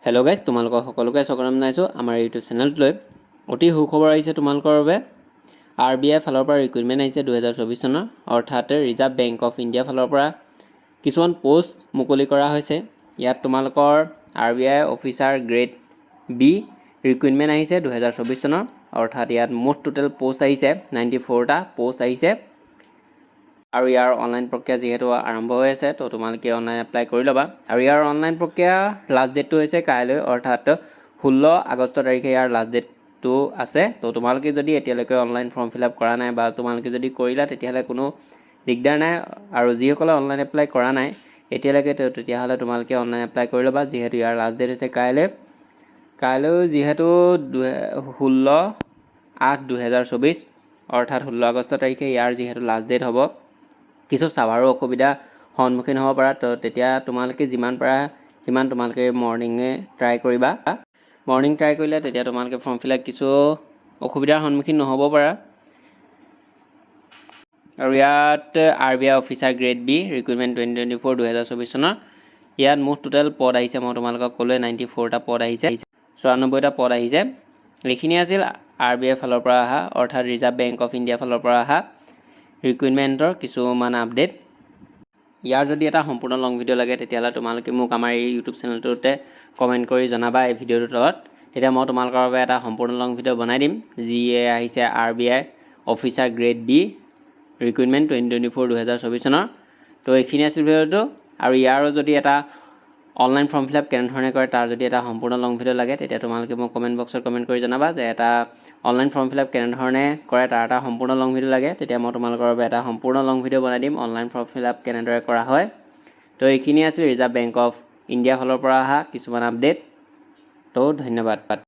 Hello' guys, তোমালোকৰ সকলোকে স্বাগতম জনাইছোঁ আমাৰ ইউটিউব চেনেলটোলৈ। অতি সুখবৰ আহিছে তোমালোকৰ বাবে। RBI ফালৰ পৰা ৰিক্ৰুইটমেণ্ট আহিছে 2024 চনৰ, অৰ্থাৎ ৰিজাৰ্ভ বেংক অফ ইণ্ডিয়া ফালৰ পৰা কিছুমান পোষ্ট মুকলি কৰা হৈছে। ইয়াত তোমালোকৰ RBI officer grade B recruitment আহিছে 2024 চনৰ, অৰ্থাৎ ইয়াত মুঠ টোটেল পোষ্ট আহিছে 94টা পোষ্ট আহিছে। আৰু ইয়াৰ অনলাইন প্ৰক্ৰিয়া যিহেতু আৰম্ভ হৈ আছে, তো তোমালোকে অনলাইন এপ্লাই কৰি ল'বা। আৰু ইয়াৰ অনলাইন প্ৰক্ৰিয়া লাষ্ট ডেটটো হৈছে কাইলৈ, অৰ্থাৎ 16 আগষ্ট তাৰিখে ইয়াৰ লাষ্ট ডেটটো আছে। তো তোমালোকে যদি এতিয়ালৈকে অনলাইন ফৰ্ম ফিল আপ কৰা নাই বা তোমালোকে যদি কৰিলা তেতিয়াহ'লে কোনো দিগদাৰ নাই। আৰু যিসকলে অনলাইন এপ্লাই কৰা নাই এতিয়ালৈকে, তেতিয়াহ'লে তোমালোকে অনলাইন এপ্লাই কৰি ল'বা, যিহেতু ইয়াৰ লাষ্ট ডেট হৈছে কাইলৈ যিহেতু 16/8/2024, অৰ্থাৎ 16 আগষ্ট তাৰিখে ইয়াৰ যিহেতু লাষ্ট ডেট হ'ব। কিছু চাৰ্ভাৰো অসুবিধা সন্মুখীন হ'ব পাৰা, তো তেতিয়া তোমালোকে যিমান পাৰা সিমান তোমালোকে মৰ্ণিঙে ট্ৰাই কৰিবা। মৰ্ণিং ট্ৰাই কৰিলে তেতিয়া তোমালোকে ফৰ্ম ফিল আপ কিছু অসুবিধাৰ সন্মুখীন নহ'ব পাৰা। আৰু ইয়াত RBI officer grade B recruitment 2024 2024 চনৰ ইয়াত মুঠ টোটেল পদ আহিছে, মই তোমালোকক ক'লোৱে 94টা পদ আহিছে, 94টা পদ আহিছে। এইখিনি আছিল RBI ফালৰ পৰা অহা, অৰ্থাৎ ৰিজাৰ্ভ বেংক অফ ইণ্ডিয়া ফালৰ পৰা অহা ৰিক্ৰুইটমেণ্টৰ কিছুমান আপডেট। ইয়াৰ যদি এটা সম্পূৰ্ণ লং ভিডিঅ' লাগে তেতিয়াহ'লে তোমালোকে মোক আমাৰ এই ইউটিউব চেনেলটোতে কমেণ্ট কৰি জনাবা এই ভিডিঅ'টোৰ তলত। তেতিয়া মই তোমালোকৰ বাবে এটা সম্পূৰ্ণ লং ভিডিঅ' বনাই দিম, যিয়ে আহিছে RBI officer grade B recruitment 2024 2024 চনৰ। তো এইখিনি আছিল ভিডিঅ'টো। আৰু ইয়াৰো যদি এটা অনলাইন ফৰ্ম ফিল আপ কেনেধৰণে কৰে তাৰ যদি এটা সম্পূৰ্ণ লং ভিডিঅ' লাগে, তেতিয়া তোমালোকে মোক কমেণ্ট বক্সত কমেণ্ট কৰি জনাবা যে এটা অনলাইন ফৰ্ম ফিল আপ কেনেধৰণে কৰে তাৰ এটা সম্পূৰ্ণ লং ভিডিঅ' লাগে। তেতিয়া মই তোমালোকৰ বাবে এটা সম্পূৰ্ণ লং ভিডিঅ' বনাই দিম অনলাইন ফৰ্ম ফিল আপ কেনেদৰে কৰা হয়। তো এইখিনি আছিল ৰিজাৰ্ভ বেংক অফ ইণ্ডিয়া ফালৰ পৰা অহা কিছুমান আপডেট। তো ধন্যবাদ।